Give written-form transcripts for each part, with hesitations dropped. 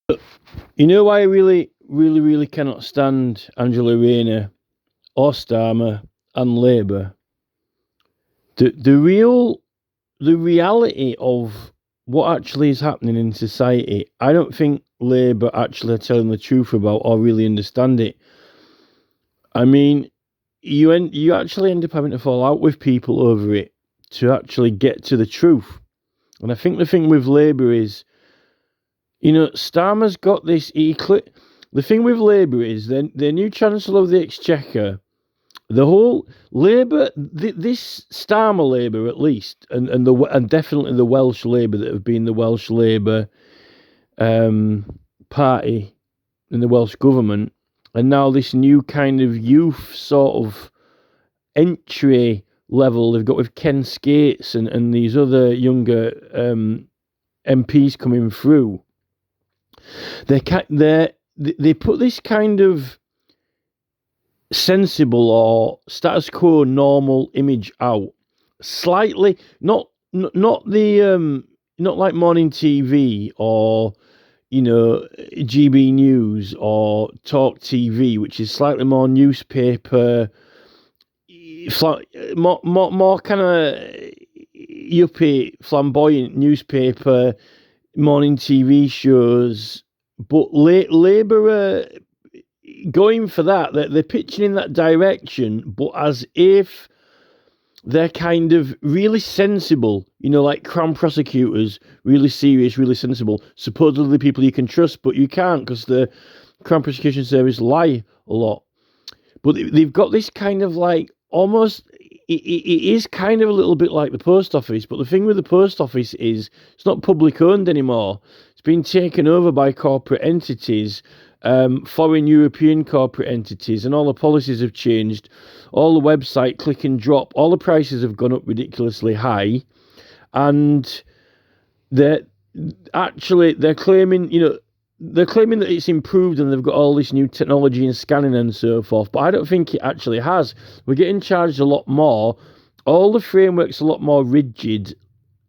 You know why I really cannot stand Angela Rayner or Starmer and Labour? The reality of what actually is happening in society, I don't think Labour actually are telling the truth about or really understand it. I mean, you actually end up having to fall out with people over it to actually get to the truth. And I think the thing with Labour is, Starmer's got this. The thing with Labour is their new Chancellor of the Exchequer. The whole Labour, this Starmer Labour at least, and definitely the Welsh Labour that have been the Welsh Labour party in the Welsh government, and now this new kind of youth sort of entry level they've got with Ken Skates and these other younger MPs coming through. They put this kind of sensible or status quo normal image out slightly, not like morning TV or GB News or Talk TV, which is slightly more newspaper, more kind of yuppie, flamboyant newspaper, morning TV shows. But Labour going for that, they're pitching in that direction, but as if they're kind of really sensible, like Crown prosecutors, really serious, really sensible, supposedly people you can trust, but you can't because the Crown Prosecution Service lie a lot. But they've got this kind of like almost, it is kind of a little bit like the post office, but the thing with the post office is it's not public owned anymore. It's been taken over by corporate entities, foreign European corporate entities, and all the policies have changed. All the website click and drop, all the prices have gone up ridiculously high, and they're they're claiming, they're claiming that it's improved and they've got all this new technology and scanning and so forth, but I don't think it actually has. We're getting charged a lot more. All the framework's a lot more rigid.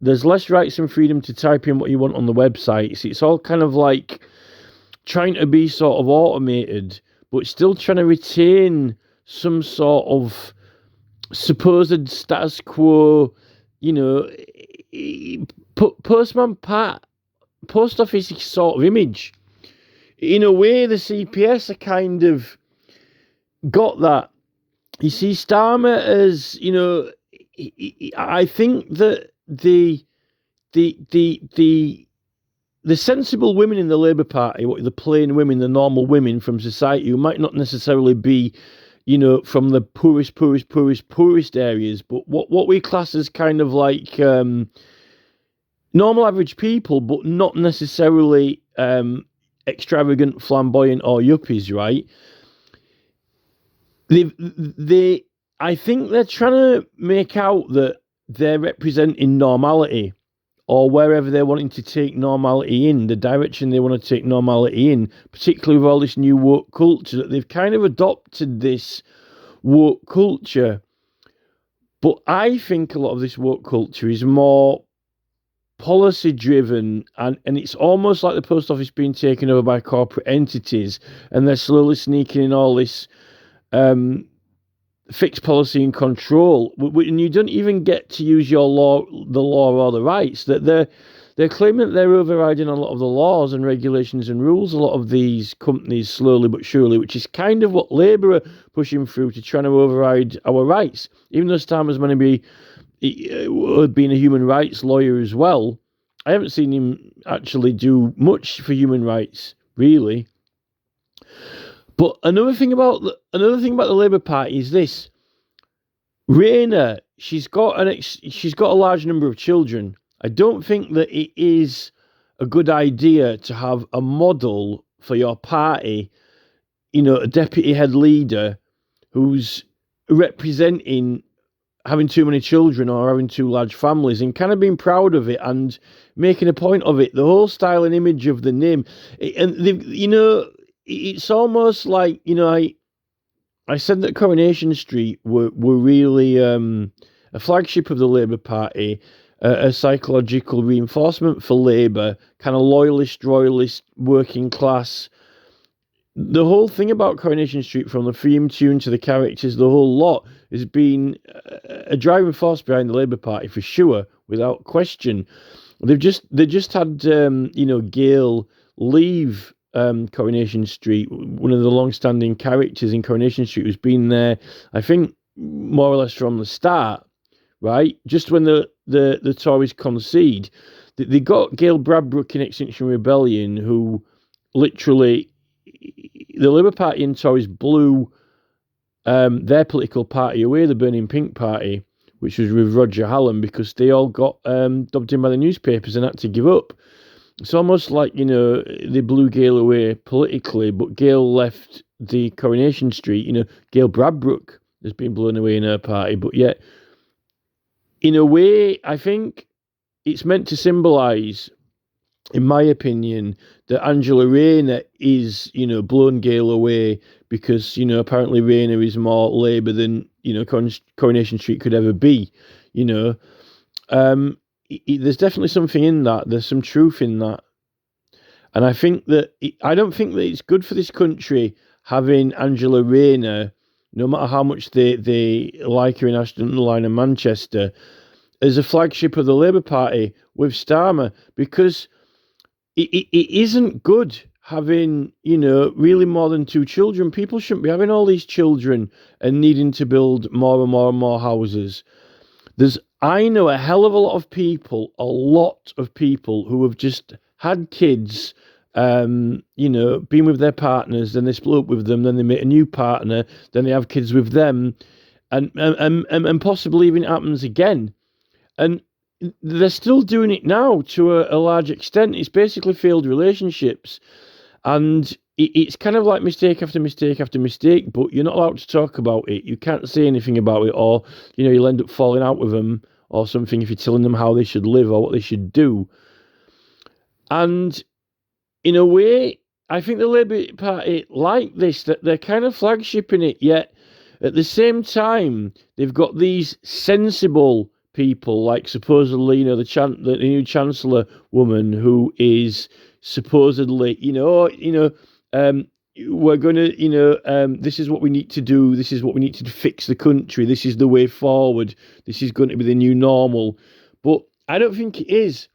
There's less rights and freedom to type in what you want on the websites. It's all kind of like trying to be sort of automated, but still trying to retain some sort of supposed status quo, postman Pat, post office sort of image. In a way, the CPS are kind of got that. You see, Starmer as, I think that the sensible women in the Labour Party, the plain women, the normal women from society who might not necessarily be, from the poorest areas, but what we class as kind of like normal average people, but not necessarily extravagant, flamboyant, or yuppies, right? I think they're trying to make out that they're representing normality, or wherever they're wanting to take normality in, the direction they want to take normality in, particularly with all this new woke culture, that they've kind of adopted this woke culture. But I think a lot of this woke culture is more policy driven, and it's almost like the post office being taken over by corporate entities, and they're slowly sneaking in all this fixed policy and control, and you don't even get to use the law or the rights. That they're claiming that they're overriding a lot of the laws and regulations and rules. A lot of these companies, slowly but surely, which is kind of what Labour are pushing through to trying to override our rights. Even though Starmer's going to be being a human rights lawyer as well, I haven't seen him actually do much for human rights, really. But another thing about the Labour Party is this: Rayner, she's got a large number of children. I don't think that it is a good idea to have a model for your party, a deputy head leader who's representing having too many children or having too large families, and kind of being proud of it and making a point of it. The whole style and image of the name, it's almost like, I said that Coronation Street were really a flagship of the Labour Party, a psychological reinforcement for Labour, kind of loyalist, royalist, working class. The whole thing about Coronation Street, from the theme tune to the characters, the whole lot, has been a driving force behind the Labour Party for sure, without question. They just had Gail leave Coronation Street, one of the long-standing characters in Coronation Street, who's been there, I think, more or less from the start, right? Just when the Tories concede, they got Gail Bradbrook in Extinction Rebellion, who literally, the Labour Party and Tories blew their political party away, the Burning Pink Party, which was with Roger Hallam, because they all got dubbed in by the newspapers and had to give up. It's almost like, they blew Gail away politically, but Gail left the Coronation Street. Gail Bradbrook has been blown away in her party, but yet, in a way, I think it's meant to symbolise, in my opinion, that Angela Rayner is, blown Gail away because, apparently Rayner is more Labour than, Coronation Street could ever be, There's definitely something in that. There's some truth in that. And I think that, I don't think that it's good for this country having Angela Rayner, no matter how much they like her in Ashton Line and Manchester, as a flagship of the Labour Party with Starmer, because it isn't good having, really more than 2 children. People shouldn't be having all these children and needing to build more and more and more houses. I know a hell of a lot of people who have just had kids, been with their partners, then they split up with them, then they meet a new partner, then they have kids with them, and possibly even happens again. And they're still doing it now to a large extent. It's basically failed relationships. And it's kind of like mistake after mistake after mistake, but you're not allowed to talk about it. You can't say anything about it, or, you'll end up falling out with them or something if you're telling them how they should live or what they should do. And in a way, I think the Labour Party like this, that they're kind of flagshipping it, yet at the same time, they've got these sensible people, like supposedly, the new Chancellor woman, who is supposedly, we're going to, this is what we need to do. This is what we need to fix the country. This is the way forward. This is going to be the new normal. But I don't think it is.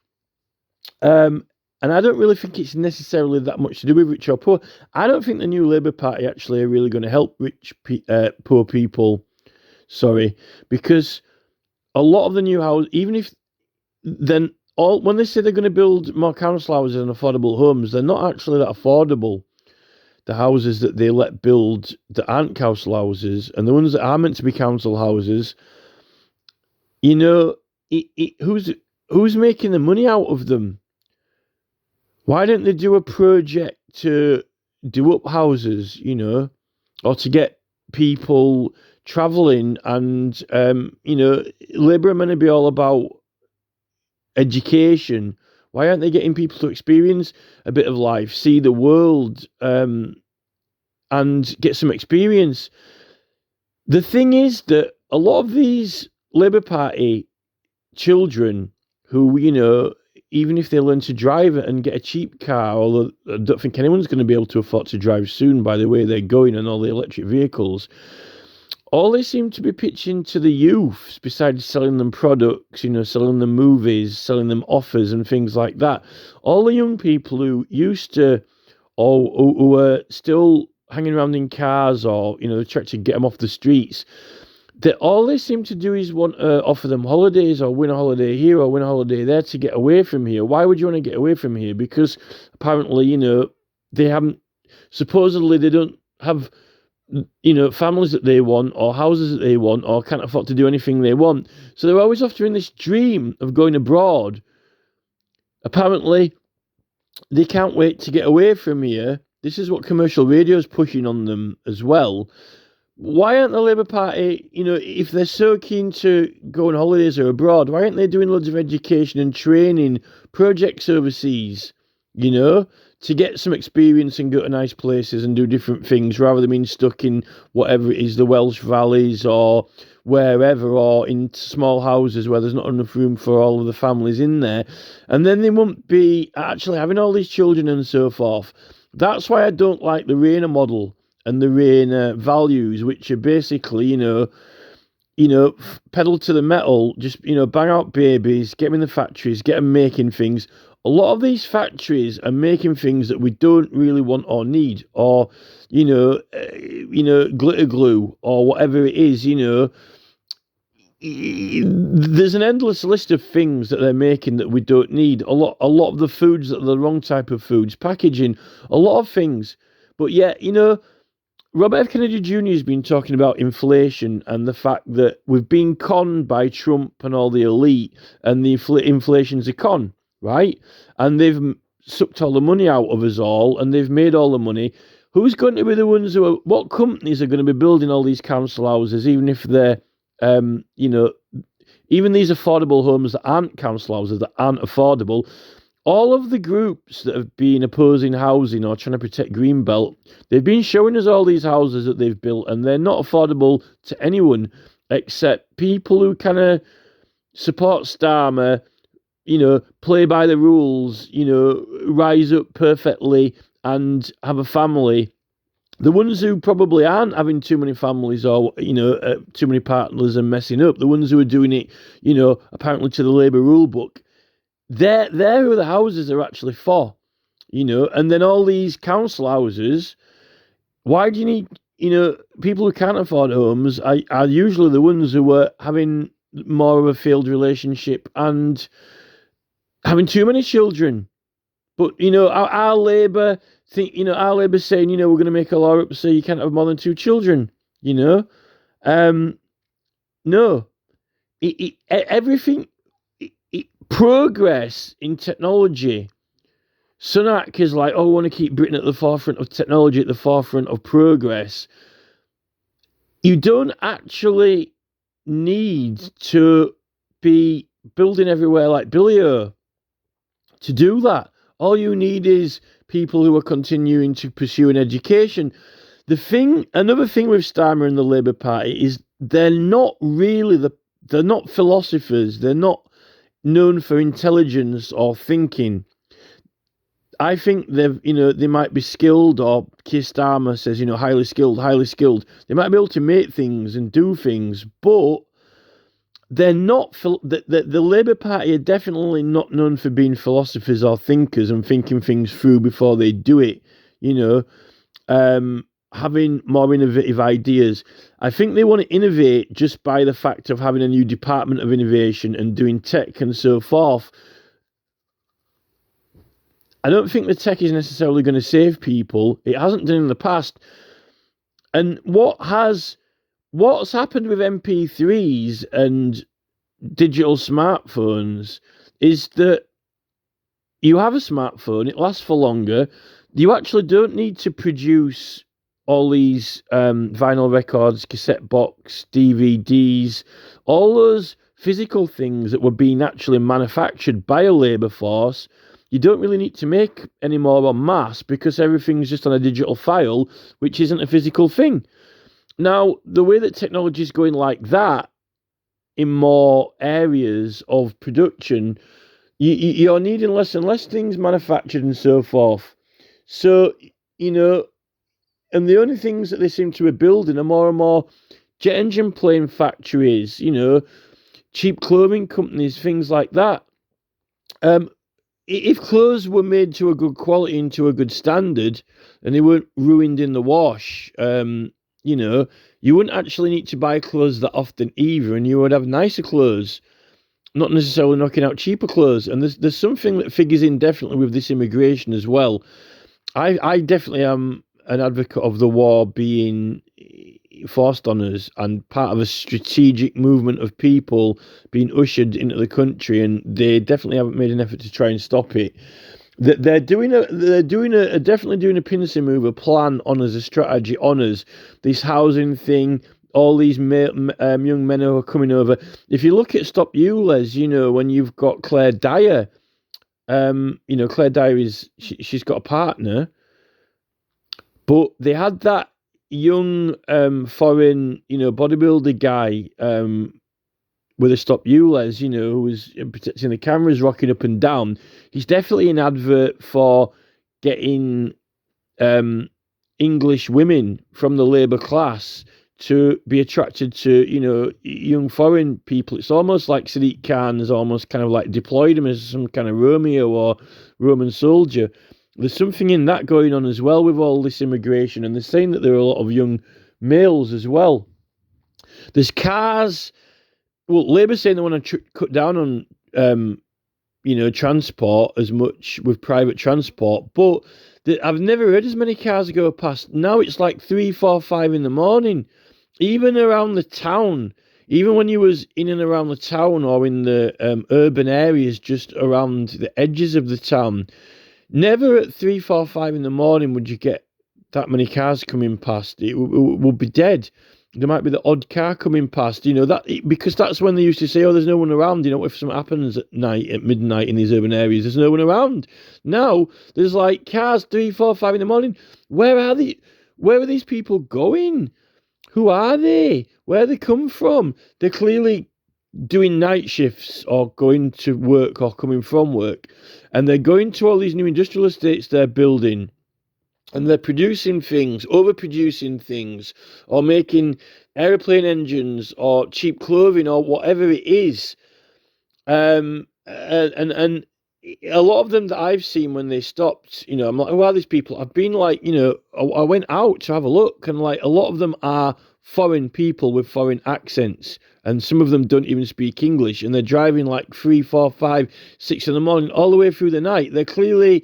And I don't really think it's necessarily that much to do with rich or poor. I don't think the new Labour Party actually are really going to help poor people. Sorry, because a lot of the new houses, even if then when they say they're going to build more council houses and affordable homes, they're not actually that affordable. The houses that they let build that aren't council houses, and the ones that are meant to be council houses, who's making the money out of them? Why don't they do a project to do up houses, or to get people travelling? And, Labour are meant to be all about education. Why aren't they getting people to experience a bit of life, see the world, and get some experience? The thing is that a lot of these Labour Party children who, even if they learn to drive and get a cheap car, although I don't think anyone's going to be able to afford to drive soon by the way they're going and all the electric vehicles, all they seem to be pitching to the youths, besides selling them products, selling them movies, selling them offers and things like that, all the young people who used to, or who are still hanging around in cars, or, they try to get them off the streets, that all they seem to do is want to offer them holidays, or win a holiday here or win a holiday there to get away from here. Why would you want to get away from here? Because apparently, they supposedly they don't have, families that they want, or houses that they want, or can't afford to do anything they want. So they're always offering this dream of going abroad. Apparently, they can't wait to get away from here. This is what commercial radio is pushing on them as well. Why aren't the Labour Party, if they're so keen to go on holidays or abroad, why aren't they doing loads of education and training projects overseas? to get some experience and go to nice places and do different things rather than being stuck in whatever it is, the Welsh valleys or wherever, or in small houses where there's not enough room for all of the families in there. And then they won't be actually having all these children and so forth. That's why I don't like the Rayner model and the Rayner values, which are basically, pedal to the metal, just, bang out babies, get them in the factories, get them making things. A lot of these factories are making things that we don't really want or need, or, glitter glue or whatever it is, There's an endless list of things that they're making that we don't need. A lot of the foods that are the wrong type of foods, packaging, a lot of things. But yeah, Robert F. Kennedy Jr. has been talking about inflation and the fact that we've been conned by Trump and all the elite, and the inflation's a con, right? And they've sucked all the money out of us all, and they've made all the money. Who's going to be the ones what companies are going to be building all these council houses, even if they're, even these affordable homes that aren't council houses, that aren't affordable? All of the groups that have been opposing housing or trying to protect Greenbelt, they've been showing us all these houses that they've built, and they're not affordable to anyone except people who kind of support Starmer, play by the rules, rise up perfectly and have a family. The ones who probably aren't having too many families or, too many partners and messing up, the ones who are doing it, apparently to the Labour rule book, they're who the houses are actually for, and then all these council houses, why do you need, people who can't afford homes are usually the ones who are having more of a failed relationship and having too many children. But, our Labour think, our Labour saying, we're going to make a law up so you can't have more than 2 children, no. Everything, progress in technology. Sunak is like, I want to keep Britain at the forefront of technology, at the forefront of progress. You don't actually need to be building everywhere like Billio to do that. All you need is people who are continuing to pursue an education. Another thing with Starmer and the Labour Party is they're not philosophers. They're not known for intelligence or thinking. I think they might be skilled, or Keir Starmer says, highly skilled. They might be able to make things and do things, but they're not. The Labour Party are definitely not known for being philosophers or thinkers and thinking things through before they do it. Having more innovative ideas. I think they want to innovate just by the fact of having a new department of innovation and doing tech and so forth. I don't think the tech is necessarily going to save people. It hasn't done in the past. And what's happened with MP3s and digital smartphones is that you have a smartphone, it lasts for longer. You actually don't need to produce all these vinyl records, cassette box, DVDs, all those physical things that were being actually manufactured by a labour force. You don't really need to make any more en masse because everything's just on a digital file, which isn't a physical thing. Now, the way that technology is going like that in more areas of production, you're needing less and less things manufactured and so forth. So, and the only things that they seem to be building are more and more jet engine plane factories, cheap clothing companies, things like that. If clothes were made to a good quality and to a good standard, and they weren't ruined in the wash, you wouldn't actually need to buy clothes that often either, and you would have nicer clothes, not necessarily knocking out cheaper clothes. And there's something that figures in definitely with this immigration as well. I definitely am an advocate of the war being forced on us and part of a strategic movement of people being ushered into the country, and they definitely haven't made an effort to try and stop it. They're definitely doing a pincer move, a plan on us, a strategy on us. This housing thing, all these young men who are coming over. If you look at Stop ULEZ, when you've got Claire Dyer Claire Diary's, she's got a partner, but they had that young foreign, bodybuilder guy with a stop ULEZ, who was protecting the cameras, rocking up and down. He's definitely an advert for getting English women from the Labour class to be attracted to, young foreign people. It's almost like Sadiq Khan has almost kind of like deployed him as some kind of Romeo or Roman soldier. There's something in that going on as well with all this immigration, and they're saying that there are a lot of young males as well. There's cars. Well, Labour's saying they want to cut down on, transport as much with private transport, but I've never heard as many cars go past. Now it's like 3, 4, 5 in the morning. Even around the town, even when you was in and around the town or in the urban areas just around the edges of the town, never at 3, 4, 5 in the morning would you get that many cars coming past. It would be dead. There might be the odd car coming past, because that's when they used to say, oh, there's no one around, if something happens at night, at midnight in these urban areas, there's no one around. Now, there's like cars 3, 4, 5 in the morning. Where are they? Where are these people going? Who are they? Where they come from? They're clearly doing night shifts or going to work or coming from work. And they're going to all these new industrial estates they're building. And they're producing things, overproducing things, or making aeroplane engines or cheap clothing or whatever it is. And a lot of them that I've seen when they stopped, I'm like, who are these people? I've been like, I went out to have a look, and like a lot of them are foreign people with foreign accents, and some of them don't even speak English, and they're driving like 3, 4, 5, 6 in the morning all the way through the night. They're clearly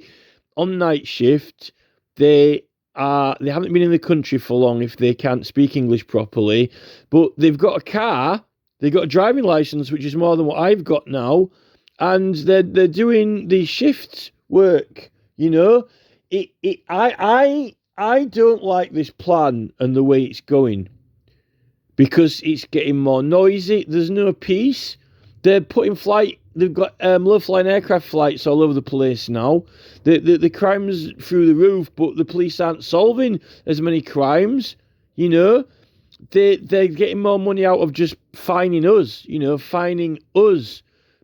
on night shift. They haven't been in the country for long if they can't speak English properly, but they've got a car, they've got a driving license, which is more than what I've got now, and they're doing these shift work. I don't like this plan and the way it's going, because it's getting more noisy. There's no peace. They're putting They've got low-flying aircraft flights all over the place now. The crime's through the roof, but the police aren't solving as many crimes. They're getting more money out of just fining us.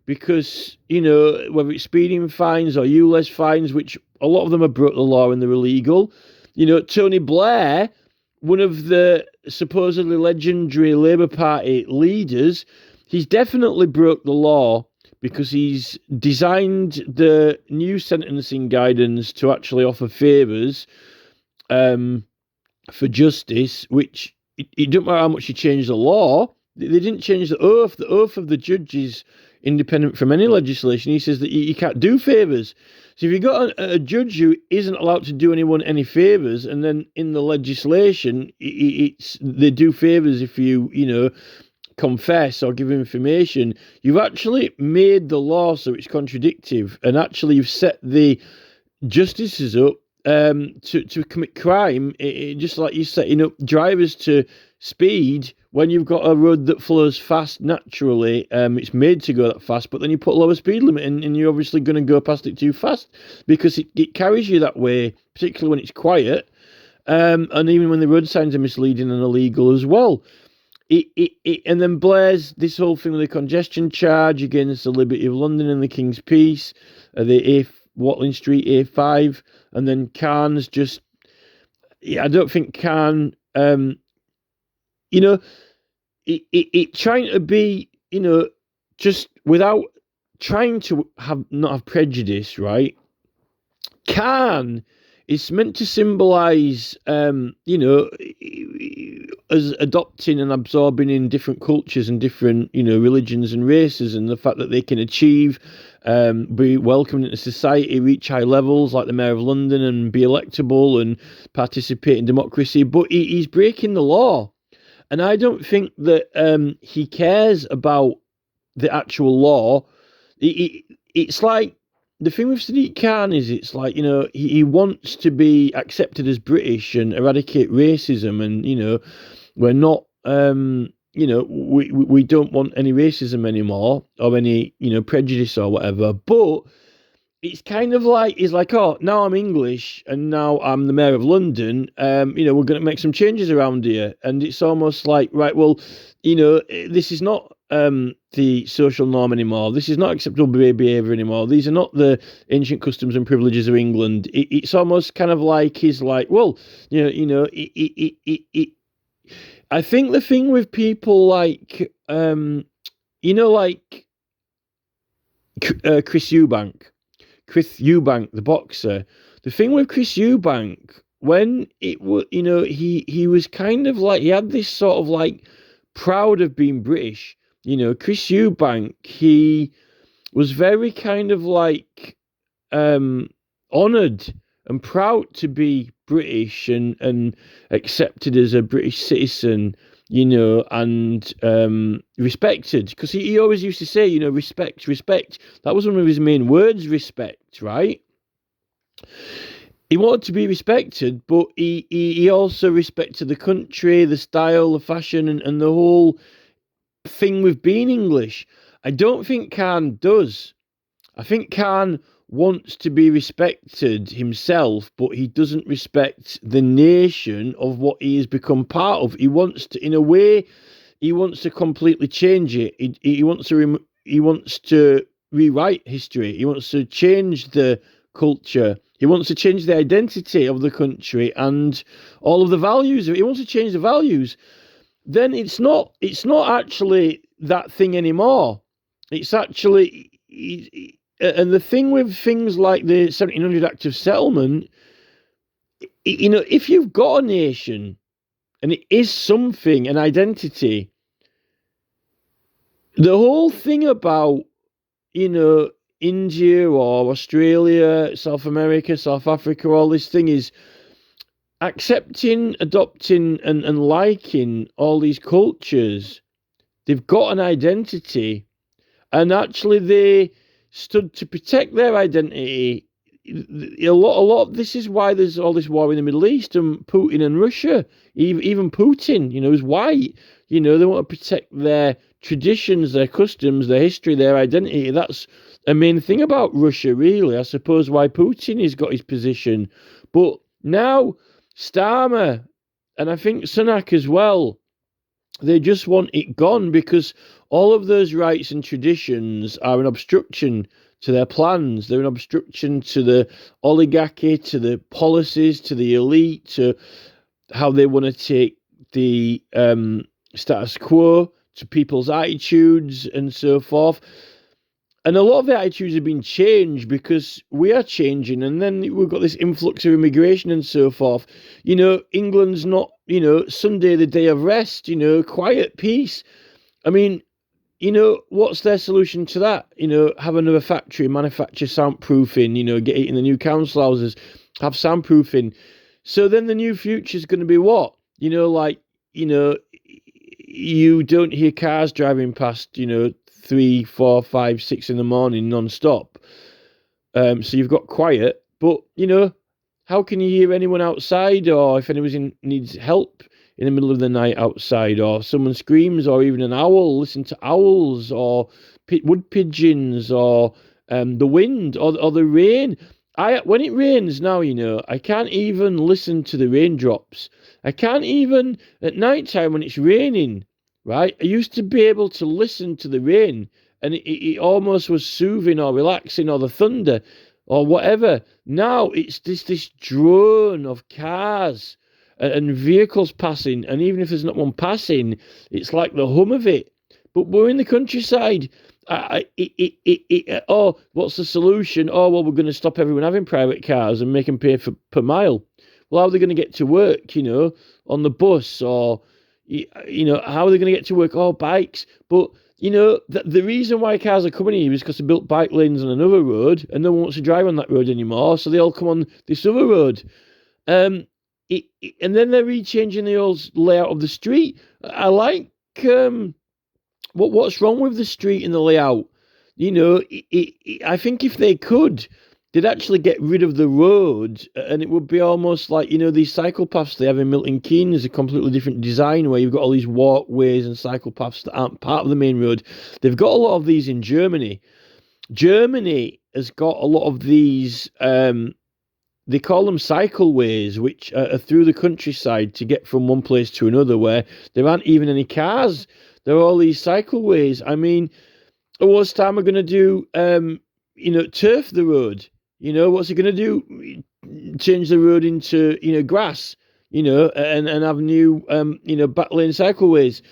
Because whether it's speeding fines or ULEZ fines, which a lot of them have broke the law and they're illegal. Tony Blair, one of the supposedly legendary Labour Party leaders, he's definitely broke the law, because he's designed the new sentencing guidance to actually offer favours for justice, which it don't matter how much you change the law. They didn't change the oath. The oath of the judge is independent from any legislation. He says that you can't do favours. So if you've got a judge who isn't allowed to do anyone any favours, and then in the legislation, they do favours if you confess or give information, you've actually made the law so it's contradictive, and actually you've set the justices up to commit crime, just like you're setting up drivers to speed when you've got a road that flows fast naturally. It's made to go that fast, but then you put a lower speed limit and you're obviously going to go past it too fast, because it carries you that way, particularly when it's quiet, and even when the road signs are misleading and illegal as well. And then Blair's this whole thing with the congestion charge against the Liberty of London and the King's Peace, the Watling Street A5, and then Khan's just, I don't think Khan, trying to be, just without trying to not have prejudice, right? Khan is meant to symbolise, as adopting and absorbing in different cultures and different, religions and races, and the fact that they can achieve, be welcomed into society, reach high levels like the Mayor of London, and be electable and participate in democracy. But he's breaking the law. And I don't think that he cares about the actual law. It's like, the thing with Sadiq Khan is, it's like, he wants to be accepted as British and eradicate racism, and, we're not, we don't want any racism anymore, or any, prejudice or whatever. But it's kind of like he's like, oh, now I'm English and now I'm the mayor of London. We're going to make some changes around here, and it's almost like, right, well, this is not the social norm anymore. This is not acceptable behaviour anymore. These are not the ancient customs and privileges of England. It's almost kind of like he's like, well, I think the thing with people like, like Chris Eubank, the boxer. The thing with Chris Eubank, when it was, he was kind of like, he had this sort of like proud of being British. Chris Eubank, he was very kind of like honoured and proud to be British and accepted as a British citizen, and respected. Because he always used to say, respect, respect. That was one of his main words, respect, right? He wanted to be respected, but he also respected the country, the style, the fashion, and the whole thing with being English. I don't think Khan does. I think Khan wants to be respected himself, but he doesn't respect the nation of what he has become part of. He wants to, in a way, he wants to completely change it. He wants to rewrite history. He wants to change the culture. He wants to change the identity of the country and all of the values. He wants to change the values. Then it's not actually that thing anymore. It's actually, and the thing with things like the 1700 Act of Settlement, if you've got a nation and it is something, an identity, the whole thing about, India or Australia, South America, South Africa, all this thing is accepting, adopting, and liking all these cultures. They've got an identity, and actually they stood to protect their identity. A lot. This is why there's all this war in the Middle East and Putin and Russia. Even Putin, is white. They want to protect their traditions, their customs, their history, their identity. That's a main thing about Russia, really. I suppose why Putin has got his position. But now Starmer, and I think Sunak as well, they just want it gone because all of those rights and traditions are an obstruction to their plans. They're an obstruction to the oligarchy, to the policies, to the elite, to how they want to take the status quo, to people's attitudes and so forth. And a lot of the attitudes have been changed because we are changing. And then we've got this influx of immigration and so forth. England's not, Sunday, the day of rest, quiet, peace. I mean, what's their solution to that? Have another factory, manufacture soundproofing, get it in the new council houses, have soundproofing. So then the new future is going to be what? You don't hear cars driving past, 3, 4, 5, 6 in the morning non-stop. So you've got quiet, but how can you hear anyone outside, or if anyone needs help in the middle of the night outside, or someone screams, or even an owl, listen to owls or wood pigeons, or the wind, or the rain. When it rains now, I can't even listen to the raindrops. I can't even at night time when it's raining. Right, I used to be able to listen to the rain, and it almost was soothing or relaxing, or the thunder, or whatever. Now it's this drone of cars and vehicles passing, and even if there's not one passing, it's like the hum of it. But we're in the countryside. What's the solution? Oh, well, we're going to stop everyone having private cars and make them pay per mile. Well, how are they going to get to work? On the bus, or how are they going to get to work? Oh, bikes. But the reason why cars are coming here is because they built bike lanes on another road, and no one wants to drive on that road anymore, so they all come on this other road. And then they're rechanging the old layout of the street. I like what's wrong with the street and the layout. I think if they could, they'd actually get rid of the road, and it would be almost like, these cycle paths they have in Milton Keynes, a completely different design where you've got all these walkways and cycle paths that aren't part of the main road. They've got a lot of these in Germany. Germany has got a lot of these. They call them cycleways, which are through the countryside to get from one place to another, where there aren't even any cars. There are all these cycleways. I mean, what's Starmer going to do? Turf the road. What's he going to do? Change the road into grass. And have new back lane cycleways.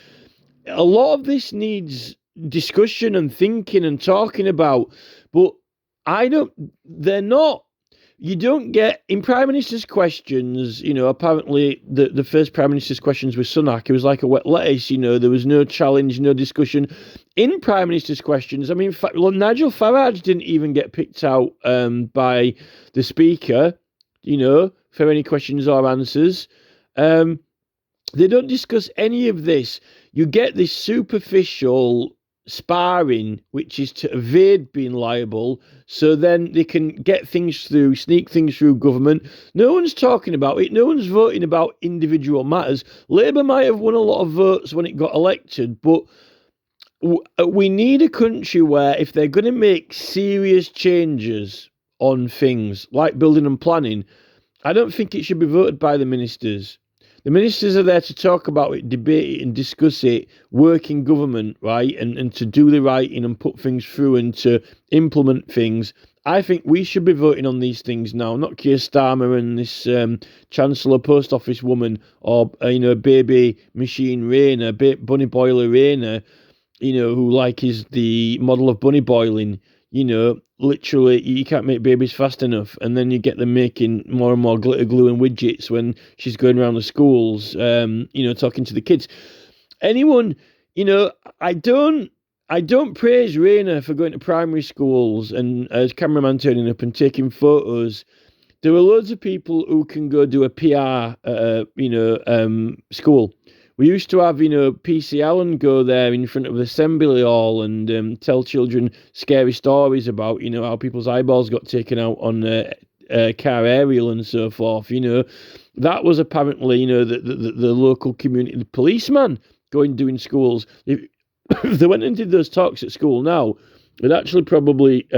A lot of this needs discussion and thinking and talking about, but I don't. They're not. You don't get in Prime Minister's questions. Apparently the first Prime Minister's questions with Sunak, it was like a wet lettuce. There was no challenge, no discussion. In Prime Minister's questions, I mean, Nigel Farage didn't even get picked out by the Speaker. For any questions or answers. They don't discuss any of this. You get this superficial sparring, which is to evade being liable, so then they can get things through, sneak things through government. No one's talking about it. No one's voting about individual matters. Labour might have won a lot of votes when it got elected, but we need a country where if they're going to make serious changes on things like building and planning, I don't think it should be voted by the ministers. The ministers are there to talk about it, debate it and discuss it, work in government, right? And to do the writing and put things through and to implement things. I think we should be voting on these things now, not Keir Starmer and this Chancellor Post Office woman or, baby machine Rayner, bunny boiler Rayner, who is the model of bunny boiling. Literally, you can't make babies fast enough, and then you get them making more and more glitter glue and widgets when she's going around the schools, talking to the kids. Anyone, I don't praise Rayner for going to primary schools and as cameraman turning up and taking photos. There are loads of people who can go do a PR, school. We used to have, PC Allen go there in front of the Assembly Hall and tell children scary stories about, how people's eyeballs got taken out on car aerial and so forth. That was apparently, the local community policeman going doing schools. If they went and did those talks at school now, it actually probably,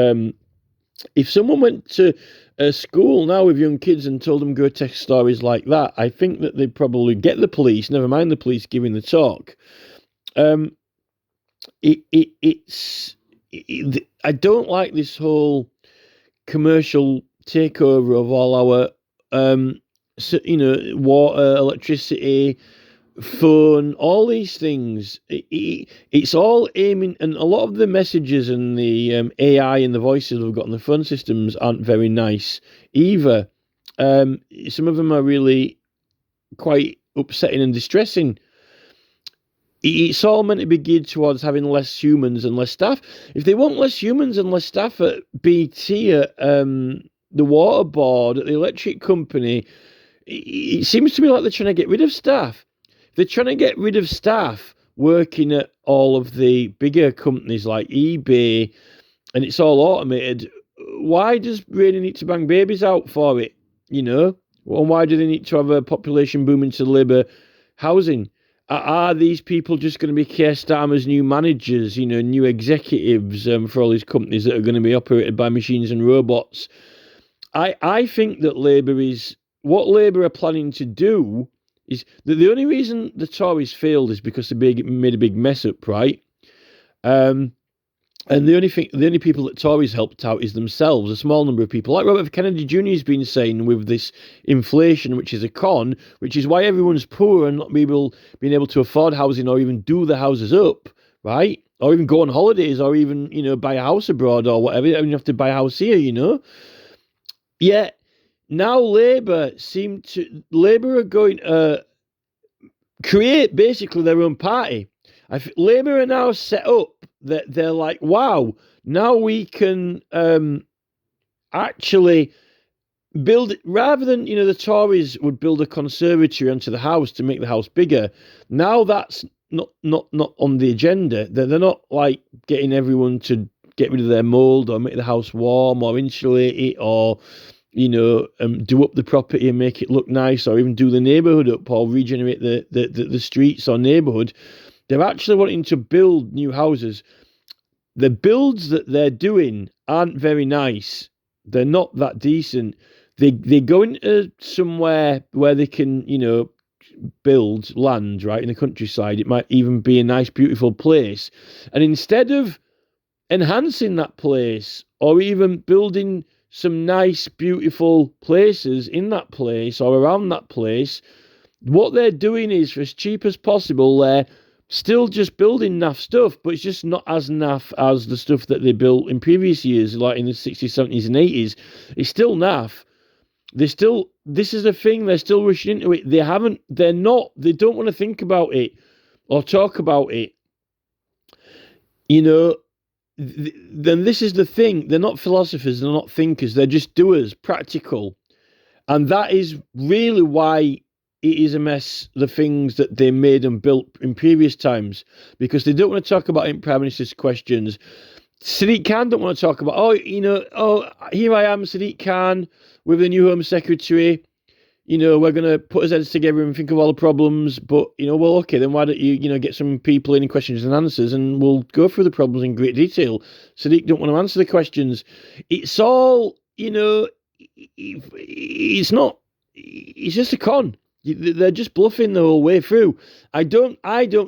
if someone went to a school now with young kids and told them grotesque stories like that, I think that they'd probably get the police, never mind the police giving the talk. I don't like this whole commercial takeover of all our, water, electricity, phone, all these things. It's all aiming, and a lot of the messages and the AI and the voices we've got on the phone systems aren't very nice either. Some of them are really quite upsetting and distressing. It's all meant to be geared towards having less humans and less staff. If they want less humans and less staff at BT, at the water board, at the electric company, it seems to me like they're trying to get rid of staff. They're trying to get rid of staff working at all of the bigger companies like eBay, and it's all automated. Why does Rayner need to bang babies out for it? And why do they need to have a population boom into Labour housing? Are these people just going to be Keir Starmer's new managers, new executives for all these companies that are going to be operated by machines and robots? I think that what Labour are planning to do is that the only reason the Tories failed is because they made a big mess up, right? And the only people that Tories helped out is themselves, a small number of people. Like Robert F. Kennedy Jr. has been saying with this inflation, which is a con, which is why everyone's poor and not being able to afford housing or even do the houses up, right? Or even go on holidays or even, buy a house abroad or whatever. You have to buy a house here, Yeah. Now Labour are going to create basically their own party. Labour are now set up that they're like, wow, now we can actually build, rather than, the Tories would build a conservatory onto the house to make the house bigger. Now that's not on the agenda. They're not like getting everyone to get rid of their mould or make the house warm or insulate it or do up the property and make it look nice, or even do the neighbourhood up or regenerate the streets or neighbourhood. They're actually wanting to build new houses. the builds that they're doing aren't very nice. They're not that decent. They go into somewhere where they can, build land, right, in the countryside. It might even be a nice, beautiful place. And instead of enhancing that place or even building some nice, beautiful places in that place or around that place, what they're doing is, for as cheap as possible, they're still just building naff stuff, but it's just not as naff as the stuff that they built in previous years, like in the 60s, 70s, and 80s. It's still naff. This is the thing, they're still rushing into it. They don't want to think about it or talk about it. Then this is the thing. They're not philosophers, they're not thinkers, they're just doers, practical. And that is really why it is a mess, the things that they made and built in previous times, because they don't want to talk about it in Prime Minister's questions. Sadiq Khan don't want to talk about, here I am, Sadiq Khan, with the new Home Secretary. We're going to put our heads together and think of all the problems, but, okay, then why don't you, get some people in questions and answers, and we'll go through the problems in great detail. Sadiq don't want to answer the questions. It's all, it's not, it's just a con. They're just bluffing the whole way through. I don't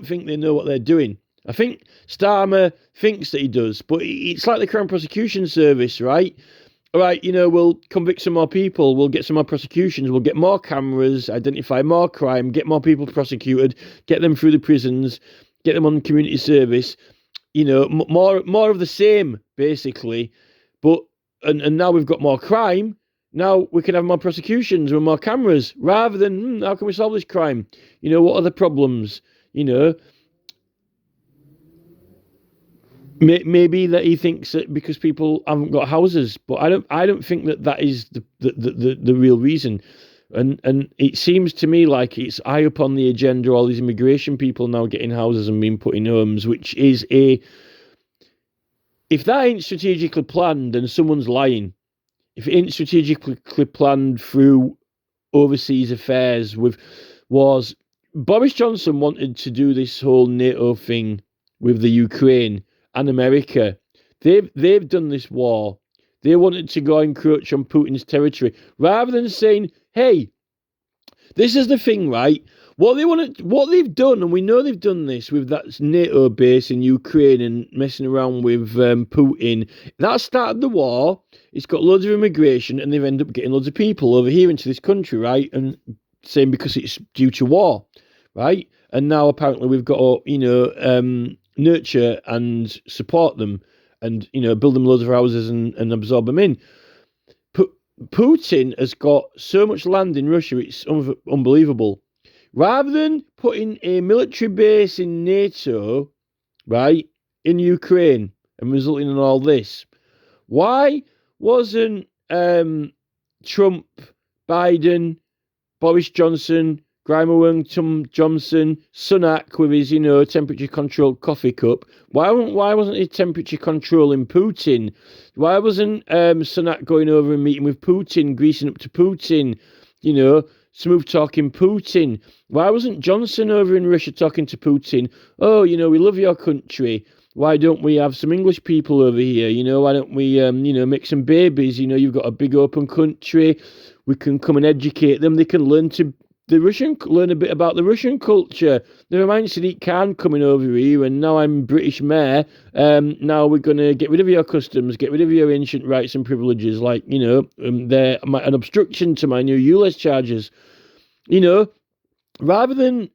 think they know what they're doing. I think Starmer thinks that he does, but it's like the Crown Prosecution Service, right? All right, we'll convict some more people, we'll get some more prosecutions, we'll get more cameras, identify more crime, get more people prosecuted, get them through the prisons, get them on community service, more of the same, basically. But, and now we've got more crime, now we can have more prosecutions with more cameras, rather than, how can we solve this crime? What are the problems? Maybe that he thinks that because people haven't got houses, but I don't think that is the real reason. And it seems to me like it's high up on the agenda, all these immigration people now getting houses and being put in homes, which is if that ain't strategically planned, then someone's lying. If it ain't strategically planned through overseas affairs with wars, Boris Johnson wanted to do this whole NATO thing with the Ukraine and America. They've done this war. They wanted to go encroach on Putin's territory, rather than saying, hey, this is the thing, right? What they've done, and we know they've done this with that NATO base in Ukraine and messing around with Putin. That started the war. It's got loads of immigration, and they've ended up getting loads of people over here into this country, right? And saying because it's due to war, right? And now apparently we've got to, nurture and support them, and build them loads of houses and absorb them in. Putin has got so much land in Russia, it's unbelievable. Rather than putting a military base in NATO, right, in Ukraine and resulting in all this, why wasn't Trump, Biden, Boris Johnson, Grimer, Tom Johnson, Sunak with his, temperature-controlled coffee cup? Why wasn't he temperature-controlling Putin? Why wasn't Sunak going over and meeting with Putin, greasing up to Putin, smooth-talking Putin? Why wasn't Johnson over in Russia talking to Putin? Oh, we love your country. Why don't we have some English people over here? Why don't we, make some babies? You've got a big open country. We can come and educate them. They can learn a bit about the Russian culture. Never mind Sadiq Khan coming over here, and now I'm British mayor. Now we're going to get rid of your customs, get rid of your ancient rights and privileges, like, they're an obstruction to my new ULEZ charges. Rather than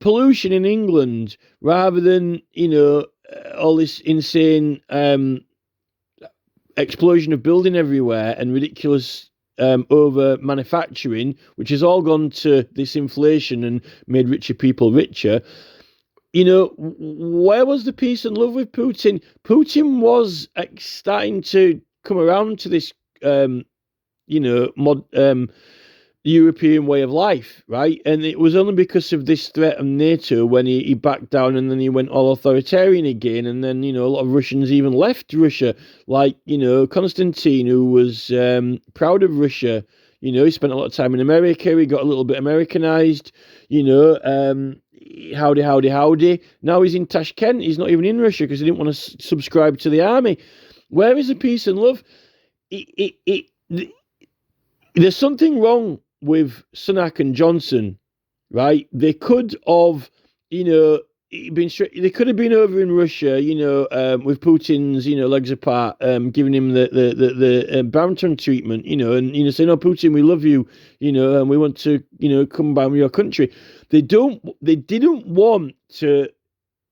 pollution in England, rather than, all this insane explosion of building everywhere and ridiculous over manufacturing, which has all gone to this inflation and made richer people richer. Where was the peace and love with Putin? Putin was starting to come around to this, European way of life, right? And it was only because of this threat of NATO when he backed down, and then he went all authoritarian again, and then, a lot of Russians even left Russia, like, Konstantin, who was proud of Russia. He spent a lot of time in America, he got a little bit Americanized, howdy. Now he's in Tashkent. He's not even in Russia because he didn't want to subscribe to the army. Where is the peace and love? There's something wrong with Sunak and Johnson, right? They could have, they could have been over in Russia, with Putin's, legs apart, giving him the Barrington treatment, and saying, "Oh, Putin, we love you, and we want to, come by your country." They didn't want to.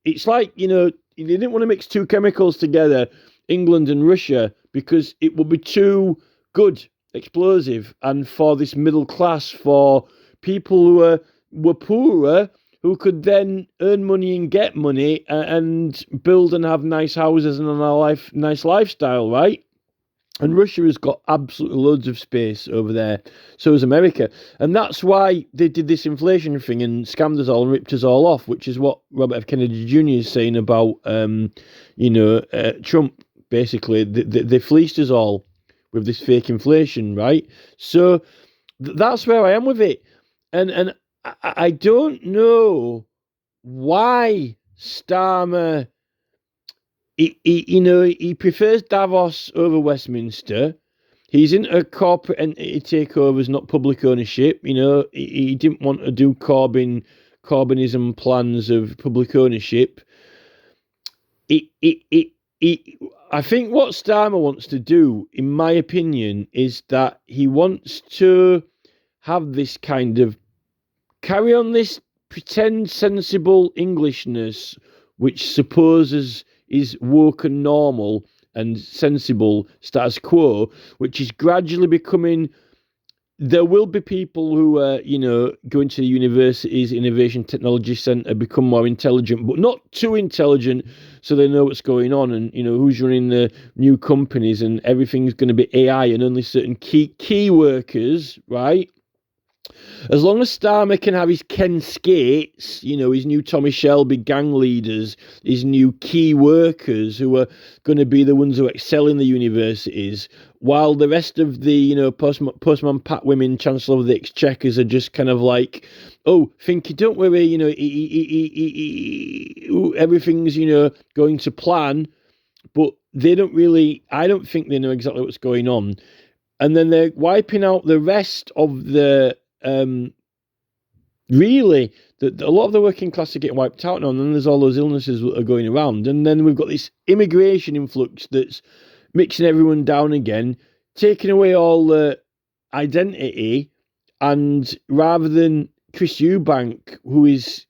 It's like, they didn't want to mix two chemicals together, England and Russia, because it would be too good, explosive, and for this middle class, for people who were poorer, who could then earn money and get money and build and have nice houses and a nice lifestyle, right? And Russia has got absolutely loads of space over there. So has America. And that's why they did this inflation thing and scammed us all and ripped us all off, which is what Robert F. Kennedy Jr. is saying about, Trump, basically. They fleeced us all with this fake inflation, right? So that's where I am with it. And I don't know why Starmer... He prefers Davos over Westminster. He's into corporate entity takeovers, not public ownership. He didn't want to do Corbynism plans of public ownership. I think what Starmer wants to do, in my opinion, is that he wants to have this kind of carry on this pretend sensible Englishness, which supposes is woke and normal and sensible status quo, which is gradually becoming... There will be people who are, going to the universities, innovation technology centre, become more intelligent, but not too intelligent so they know what's going on and, who's running the new companies, and everything's going to be AI and only certain key workers, right? As long as Starmer can have his Ken Skates, his new Tommy Shelby gang leaders, his new key workers who are going to be the ones who excel in the universities, while the rest of the, postman Pat women, Chancellor of the Exchequers, are just kind of like, "Oh, Finky, don't worry, everything's, going to plan," but they don't really... I don't think they know exactly what's going on. And then they're wiping out the rest of the... really, a lot of the working class are getting wiped out now, and then there's all those illnesses that are going around, and then we've got this immigration influx that's mixing everyone down again, taking away all the identity, and rather than Chris Eubank, who is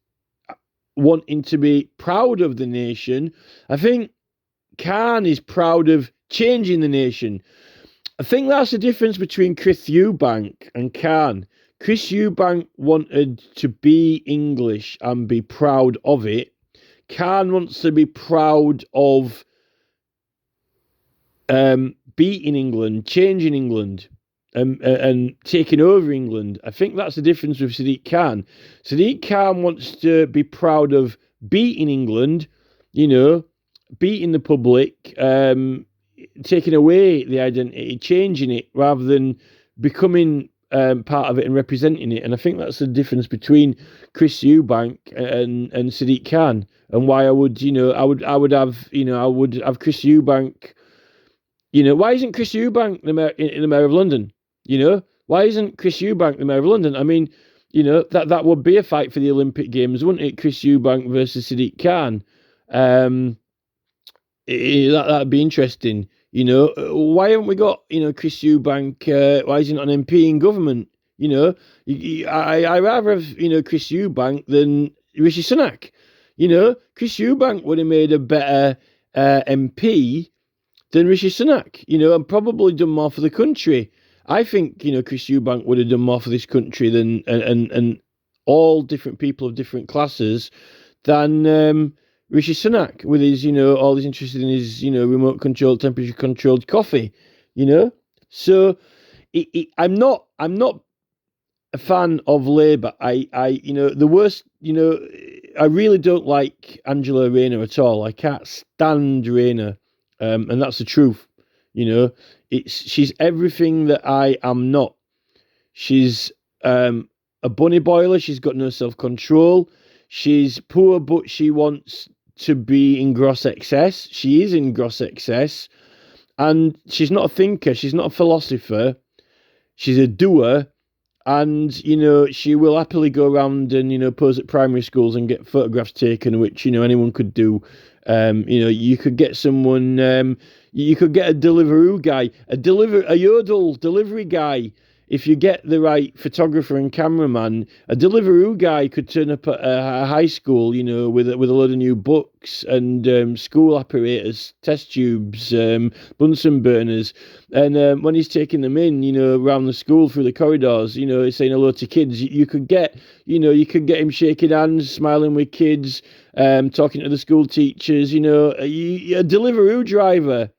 wanting to be proud of the nation, I think Khan is proud of changing the nation. I think that's the difference between Chris Eubank and Khan. Chris Eubank wanted to be English and be proud of it. Khan wants to be proud of beating England, changing England, and taking over England. I think that's the difference with Sadiq Khan. Sadiq Khan wants to be proud of beating England, beating the public, taking away the identity, changing it, rather than becoming part of it and representing it. And I think that's the difference between Chris Eubank and Sadiq Khan, and why I would have Chris Eubank. Why isn't Chris Eubank the mayor of London? Why isn't Chris Eubank the mayor of London? I mean, that would be a fight for the Olympic Games, wouldn't it? Chris Eubank versus Sadiq Khan. That'd be interesting. Why haven't we got, Chris Eubank? Why is he not an MP in government? I rather have, Chris Eubank than Rishi Sunak. Chris Eubank would have made a better MP than Rishi Sunak, and probably done more for the country. I think, Chris Eubank would have done more for this country than and all different people of different classes than Rishi Sunak, with his, all he's interested in his, remote controlled, temperature controlled coffee, So I'm not a fan of Labour. The worst, I really don't like Angela Rayner at all. I can't stand Rayner, and that's the truth. She's everything that I am not. She's a bunny boiler. She's got no self-control. She's poor, but she wants to be in gross excess. She is in gross excess. And she's not a thinker. She's not a philosopher. She's a doer. And, she will happily go around and, pose at primary schools and get photographs taken, which, anyone could do. You could get someone, you could get a Deliveroo guy, a Yodel delivery guy. If you get the right photographer and cameraman, a Deliveroo guy could turn up at a high school, with a load of new books and school apparatus, test tubes, Bunsen burners. And when he's taking them in, around the school through the corridors, saying hello to kids, you could get him shaking hands, smiling with kids, talking to the school teachers. A Deliveroo driver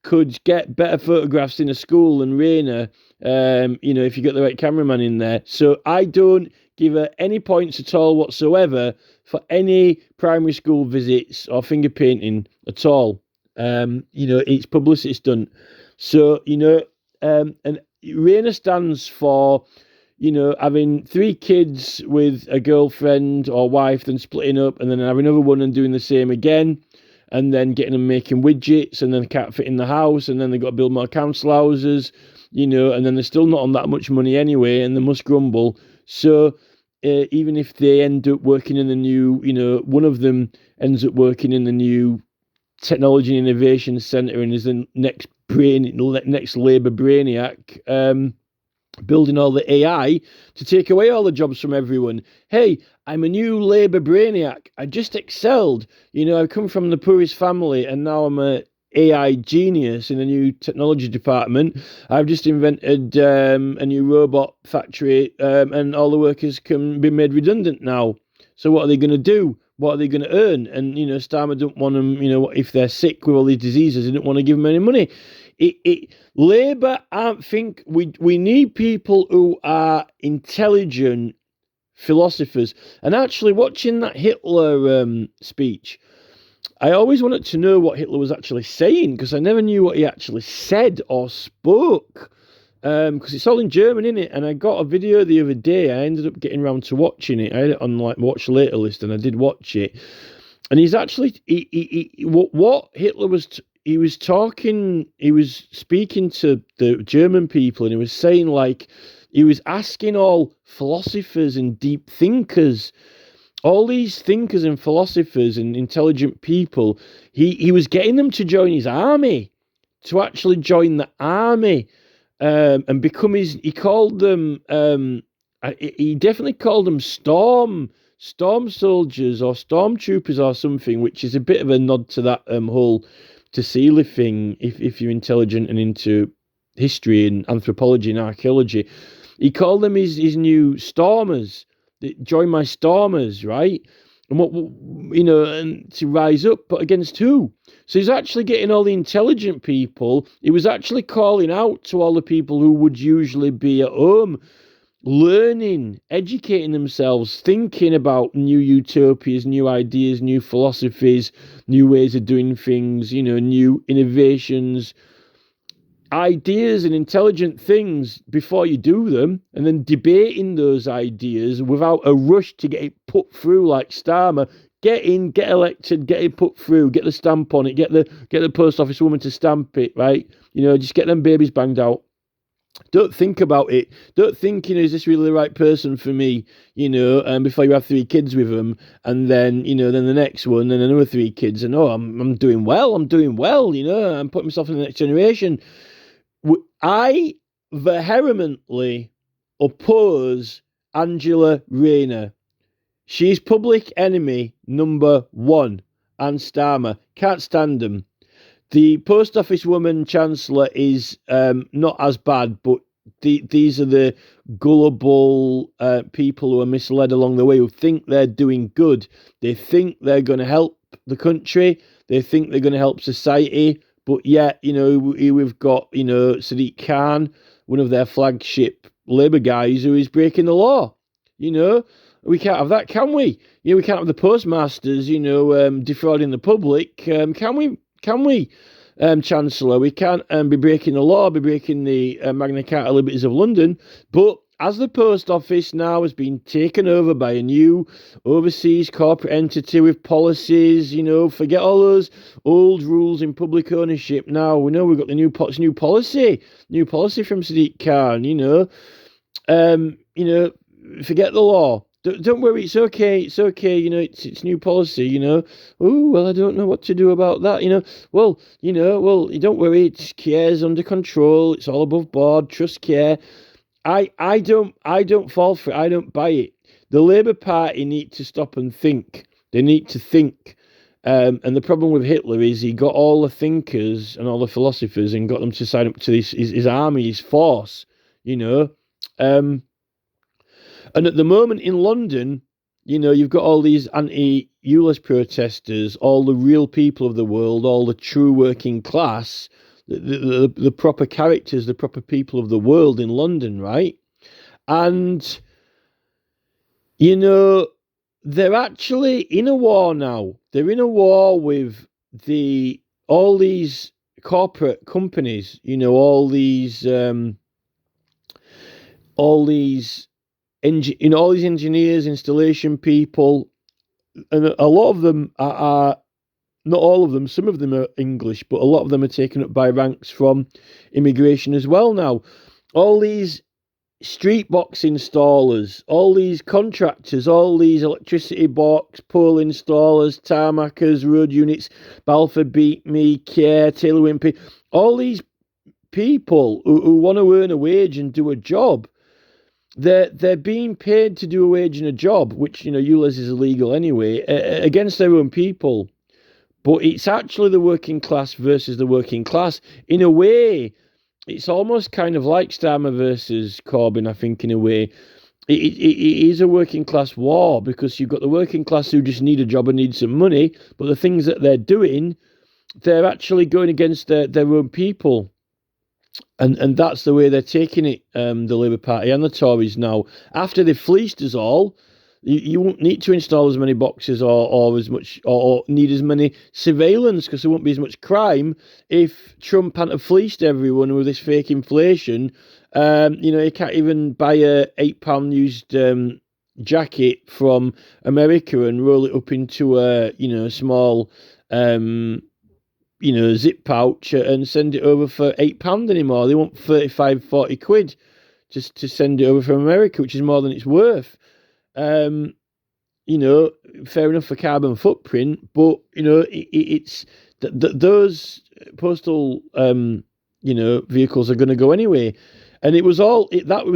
could get better photographs in a school than Rayner, if you got the right cameraman in there. So I don't give her any points at all whatsoever for any primary school visits or finger painting at all. It's publicity stunt. So, and Rayner stands for, having 3 kids with a girlfriend or wife, then splitting up, and then having another one and doing the same again. And then getting them making widgets, and then they can't fit in the house, and then they've got to build more council houses, and then they're still not on that much money anyway, and they must grumble. So even if they end up working in the new, one of them ends up working in the new Technology and Innovation Centre and is the next Labour brainiac, building all the AI to take away all the jobs from everyone. Hey, I'm a new Labour brainiac. I just excelled. I come from the poorest family and now I'm a AI genius in the new technology department. I've just invented a new robot factory and all the workers can be made redundant now. So what are they going to do? What are they going to earn? And, Starmer don't want them, if they're sick with all these diseases, they don't want to give them any money. Labour, I think we need people who are intelligent philosophers. And actually, watching that Hitler speech, I always wanted to know what Hitler was actually saying because I never knew what he actually said or spoke. Because it's all in German, innit? And I got a video the other day. I ended up getting around to watching it. I had it on watch later list, and I did watch it. And he's actually what Hitler was. He was speaking to the German people, and he was saying, he was asking all philosophers and deep thinkers, all these thinkers and philosophers and intelligent people, he was getting them to join his army, to actually join the army, and become he called them, he definitely called them storm soldiers or stormtroopers or something, which is a bit of a nod to that whole Tassili thing, if you're intelligent and into history and anthropology and archaeology. He called them his new stormers. Join my stormers, right? And and to rise up, but against who? So he's actually getting all the intelligent people. He was actually calling out to all the people who would usually be at home, learning, educating themselves, thinking about new utopias, new ideas, new philosophies, new ways of doing things, new innovations, ideas and intelligent things before you do them, and then debating those ideas without a rush to get it put through like Starmer. Get in, get elected, get it put through, get the stamp on it, get the post office woman to stamp it, right? Just get them babies banged out. Don't think about it. Don't think, is this really the right person for me? Before you have 3 kids with them, and then, then the next one, and another 3 kids, and I'm doing well. I'm putting myself in the next generation. I vehemently oppose Angela Rayner. She's public enemy number 1, and Starmer. Can't stand them. The post office woman chancellor is not as bad, but these are the gullible people who are misled along the way, who think they're doing good. They think they're going to help the country. They think they're going to help society. But yet, we've got, Sadiq Khan, one of their flagship Labour guys, who is breaking the law. We can't have that, can we? We can't have the postmasters, defrauding the public. Can we? Chancellor? We can't be breaking the law, be breaking the Magna Carta Liberties of London. But as the post office now has been taken over by a new overseas corporate entity with policies, forget all those old rules in public ownership. Now we know we've got the new policy from Sadiq Khan. Forget the law. Don't worry, it's okay. It's okay. It's new policy. Oh well, I don't know what to do about that. Well, don't worry. It's Care's under control. It's all above board. Trust Care. I don't fall for it. I don't buy it. The Labour Party need to stop and think. They need to think. And the problem with Hitler is he got all the thinkers and all the philosophers and got them to sign up to his army, his force. And at the moment in London, you've got all these anti-ULEZ protesters, all the real people of the world, all the true working class, the proper characters, the proper people of the world in London, right? And, they're actually in a war now. They're in a war with all these corporate companies, all these engineers, installation people, and a lot of them are not all of them, some of them are English, but a lot of them are taken up by ranks from immigration as well now. All these street box installers, all these contractors, all these electricity box, pole installers, tarmackers, road units, Balfour Beat Me, Care, Taylor Wimpey, all these people who want to earn a wage and do a job, they're being paid to do a wage and a job, which, ULEZ is illegal anyway, against their own people. But it's actually the working class versus the working class. In a way, it's almost kind of like Starmer versus Corbyn, I think, in a way. It is a working class war, because you've got the working class who just need a job and need some money, but the things that they're doing, they're actually going against their own people. And that's the way they're taking it, the Labour Party and the Tories now. After they've fleeced us all, you won't need to install as many boxes or as much, or need as many surveillance, because there won't be as much crime if Trump hadn't have fleeced everyone with this fake inflation. You can't even buy a £8 used jacket from America and roll it up into a small zip pouch and send it over for £8 anymore. They want 35-40 quid just to send it over from America, which is more than it's worth. Fair enough for carbon footprint, but it's those postal vehicles are going to go anyway. And that was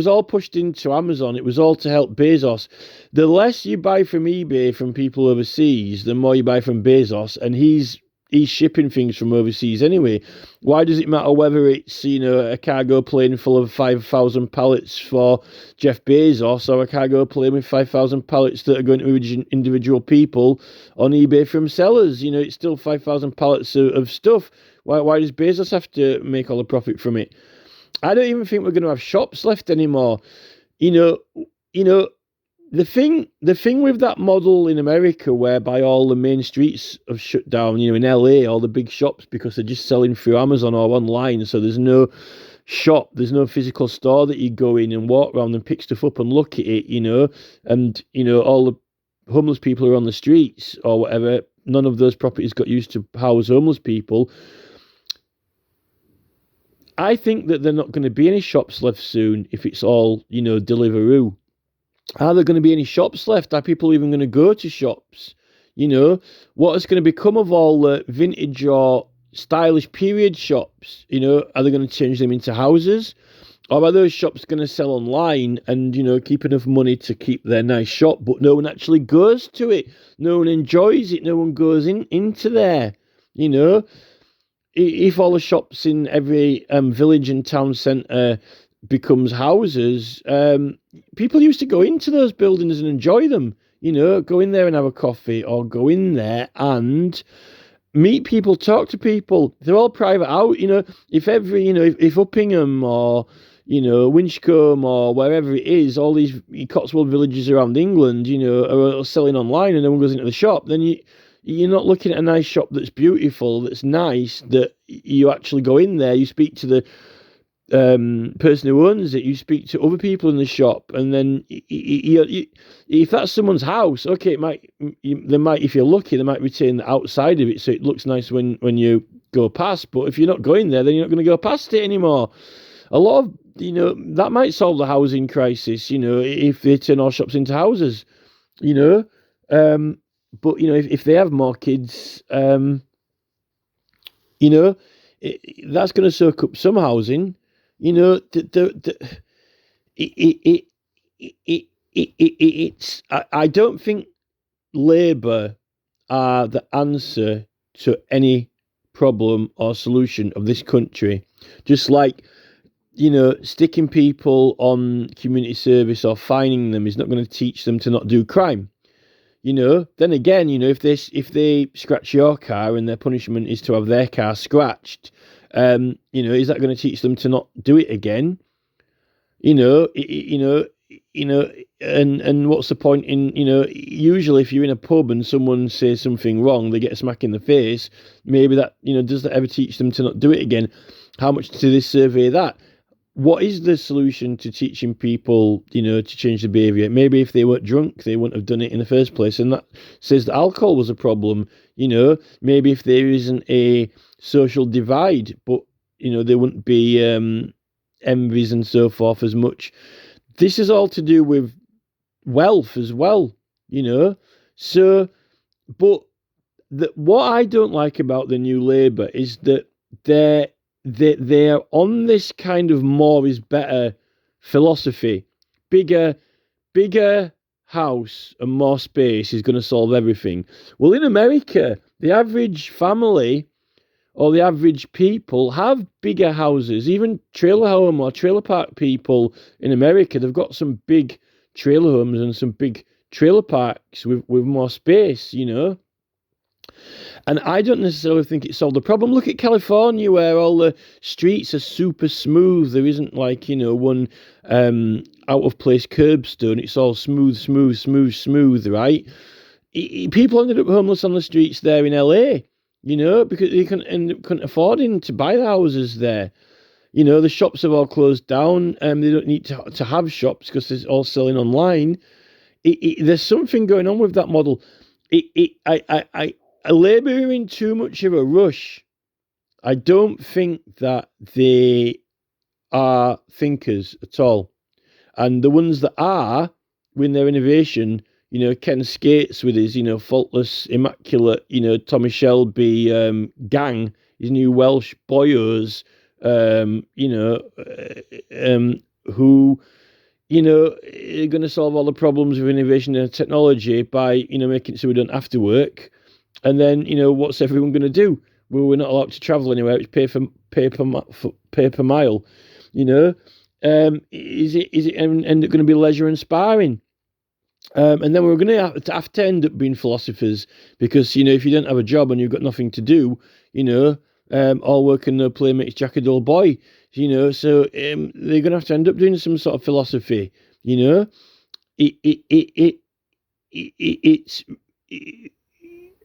all pushed into Amazon. It was all to help Bezos. The less you buy from eBay from people overseas, the more you buy from Bezos, and he's shipping things from overseas anyway. Why does it matter whether it's a cargo plane full of 5,000 pallets for Jeff Bezos, or a cargo plane with 5,000 pallets that are going to individual people on eBay from sellers? It's still 5,000 pallets of stuff. Why does Bezos have to make all the profit from it? I don't even think we're going to have shops left anymore. The thing with that model in America, whereby all the main streets have shut down, in LA, all the big shops, because they're just selling through Amazon or online, so there's no shop, there's no physical store that you go in and walk around and pick stuff up and look at it, and, all the homeless people are on the streets or whatever. None of those properties got used to house homeless people. I think that there are not going to be any shops left soon if it's all, Deliveroo. Are there going to be any shops left? Are people even going to go to shops? What is going to become of all the vintage or stylish period shops? Are they going to change them into houses? Or are those shops going to sell online and, keep enough money to keep their nice shop, but no one actually goes to it? No one enjoys it. No one goes into there. If all the shops in every village and town centre becomes houses, people used to go into those buildings and enjoy them, go in there and have a coffee, or go in there and meet people, talk to people. They're all private out, if if Uppingham or, Winchcombe or wherever it is, all these Cotswold villages around England, are selling online and no one goes into the shop, then you're not looking at a nice shop that's beautiful, that's nice, that you actually go in there, you speak to the person who owns it, you speak to other people in the shop, and then if that's someone's house, okay, they might, if you're lucky, they might retain the outside of it so it looks nice when you go past. But if you're not going there, then you're not going to go past it anymore. A lot of that might solve the housing crisis. If they turn all shops into houses. You know, but if they have more kids, that's going to soak up some housing. It, it's. I don't think Labour are the answer to any problem or solution of this country. Just like sticking people on community service or fining them is not going to teach them to not do crime. Then again, if they scratch your car and their punishment is to have their car scratched, is that going to teach them to not do it again? And what's the point in, usually if you're in a pub and someone says something wrong, they get a smack in the face. Maybe that, does that ever teach them to not do it again? How much do they survey that? What is the solution to teaching people, to change their behaviour? Maybe if they weren't drunk, they wouldn't have done it in the first place. And that says that alcohol was a problem. Maybe if there isn't a social divide, but, there wouldn't be envies and so forth as much. This is all to do with wealth as well, So, but what I don't like about the New Labour is that they're on this kind of more is better philosophy. Bigger house and more space is going to solve everything. Well, in America, the average family or the average people have bigger houses. Even trailer home or trailer park people in America, they've got some big trailer homes and some big trailer parks with more space, And I don't necessarily think it solved the problem. Look at California, where all the streets are super smooth. There isn't one out of place curbstone. It's all smooth, right? People ended up homeless on the streets there in LA, because they couldn't afford to buy the houses there. The shops have all closed down. They don't need to have shops because it's all selling online. There's something going on with that model. Labour are in too much of a rush. I don't think that they are thinkers at all. And the ones that are, with their innovation, Ken Skates with his, faultless, immaculate, Tommy Shelby gang, his new Welsh boyos, who, are going to solve all the problems with innovation and technology by, making it so we don't have to work. And then, what's everyone going to do? Well, we're not allowed to travel anywhere. It's pay per mile. Is it end up going to be leisure and sparring? And then we're going to have to end up being philosophers because, if you don't have a job and you've got nothing to do, all work and no play makes Jack a dull boy, so they're going to have to end up doing some sort of philosophy,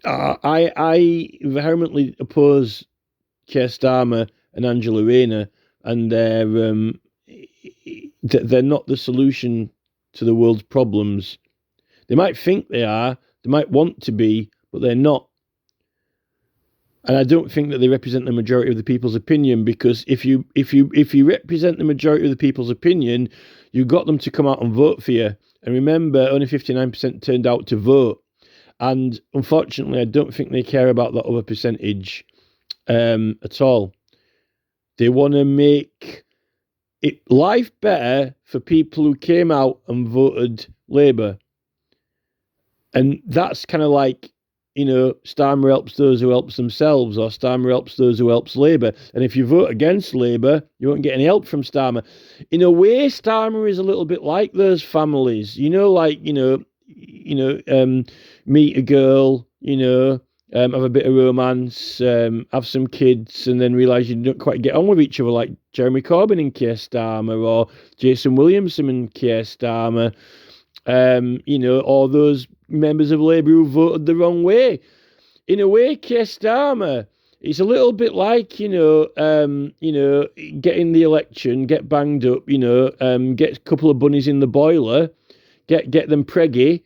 I vehemently oppose Keir Starmer and Angela Rayner, and they're not the solution to the world's problems. They might think they are, they might want to be, but they're not. And I don't think that they represent the majority of the people's opinion, because if you represent the majority of the people's opinion, you got them to come out and vote for you. And remember, only 59% turned out to vote. And unfortunately, I don't think they care about that other percentage at all. They want to make life better for people who came out and voted Labour. And that's kind of like, Starmer helps those who helps themselves, or Starmer helps those who helps Labour. And if you vote against Labour, you won't get any help from Starmer. In a way, Starmer is a little bit like those families, meet a girl, have a bit of romance, have some kids, and then realise you don't quite get on with each other, like Jeremy Corbyn and Keir Starmer, or Jason Williamson and Keir Starmer, or those members of Labour who voted the wrong way. In a way, Keir Starmer it's a little bit like, getting the election, get banged up, get a couple of bunnies in the boiler, get them preggy,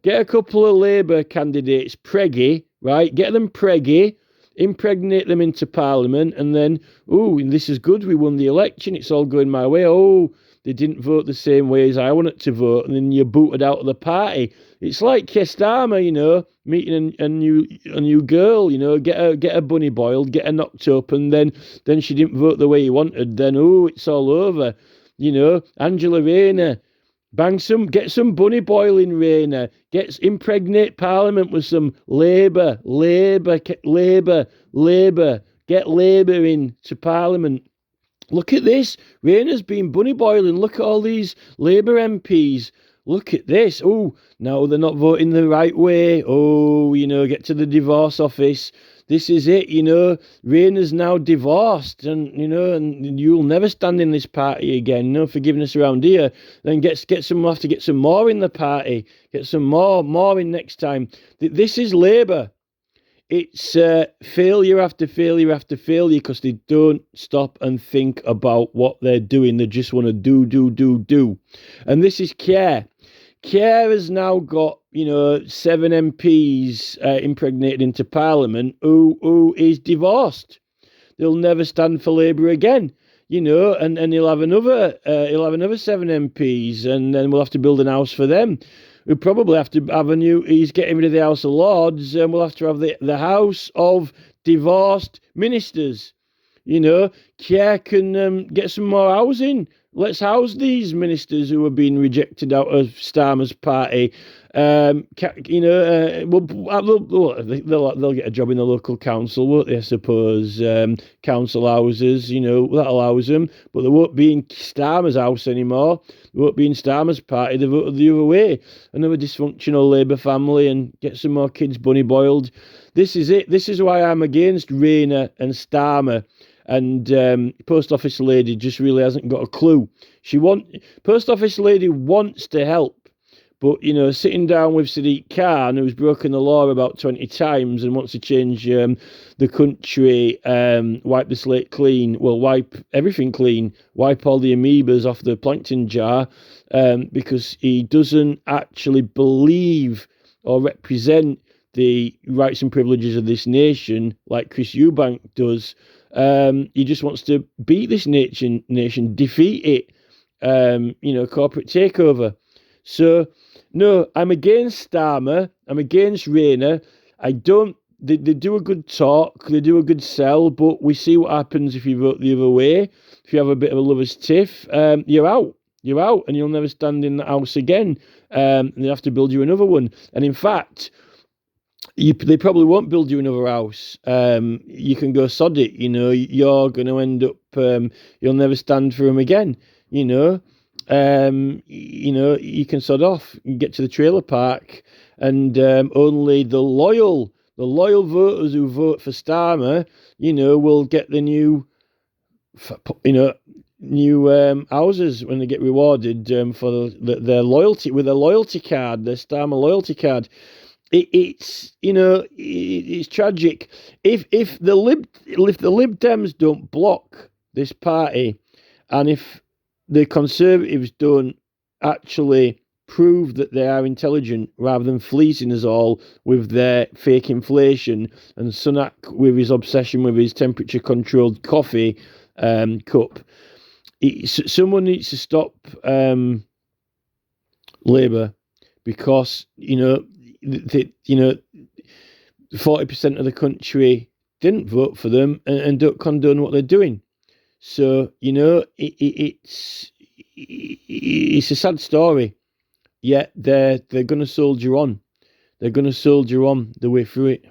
get a couple of Labour candidates preggy, right? Get them preggy, impregnate them into Parliament, and then, oh, this is good. We won the election. It's all going my way. Oh, they didn't vote the same way as I wanted to vote, and then you're booted out of the party. It's like Starmer, meeting a new girl, get a bunny boiled, get her knocked up, and then she didn't vote the way he wanted. Then it's all over. Angela Rayner. Get some bunny boiling, Rayner. Impregnate Parliament with some Labour. Get Labour into Parliament. Look at this. Rayner's been bunny boiling. Look at all these Labour MPs. Look at this. Oh, now they're not voting the right way. Oh, get to the divorce office. This is it, Rayner's now divorced, and you'll never stand in this party again. No forgiveness around here. Then we'll have to get some more in the party. Get some more in next time. This is Labour. It's failure after failure after failure because they don't stop and think about what they're doing. They just want to do. And this is Care. Care has now got, 7 MPs impregnated into Parliament who is divorced. They'll never stand for Labour again, and he'll have another 7 MPs, and then we'll have to build an house for them. We'll probably have to have he's getting rid of the House of Lords, and we'll have to have the House of Divorced Ministers. Care can get some more housing. Let's house these ministers who are being rejected out of Starmer's party. They'll get a job in the local council, won't they, I suppose? Council houses, that allows them. But they won't be in Starmer's house anymore. They won't be in Starmer's party. They voted the other way. Another dysfunctional Labour family, and get some more kids bunny boiled. This is it. This is why I'm against Rayner and Starmer. And Post Office Lady just really hasn't got a clue. Post Office Lady wants to help, but sitting down with Sadiq Khan, who's broken the law about 20 times and wants to change the country, wipe the slate clean, wipe everything clean, wipe all the amoebas off the plankton jar, because he doesn't actually believe or represent the rights and privileges of this nation like Chris Eubank does. He just wants to beat this nation, defeat it, corporate takeover. So, no, I'm against Starmer. I'm against Rayner. They do a good talk, they do a good sell, but we see what happens if you vote the other way. If you have a bit of a lover's tiff, you're out. You're out, and you'll never stand in the house again. And they have to build you another one. And in fact, they probably won't build you another house. You can go sod it, you're going to end up, you'll never stand for them again, you can sod off, you get to the trailer park, and only the loyal voters who vote for Starmer, will get the new houses when they get rewarded for their loyalty, with their loyalty card, their Starmer loyalty card. It's tragic. If the Lib Dems don't block this party, and if the Conservatives don't actually prove that they are intelligent rather than fleecing us all with their fake inflation, and Sunak with his obsession with his temperature controlled coffee cup, someone needs to stop Labour, because 40% of the country didn't vote for them and don't condone what they're doing. So it's a sad story. Yet they're going to soldier on. They're going to soldier on the way through it.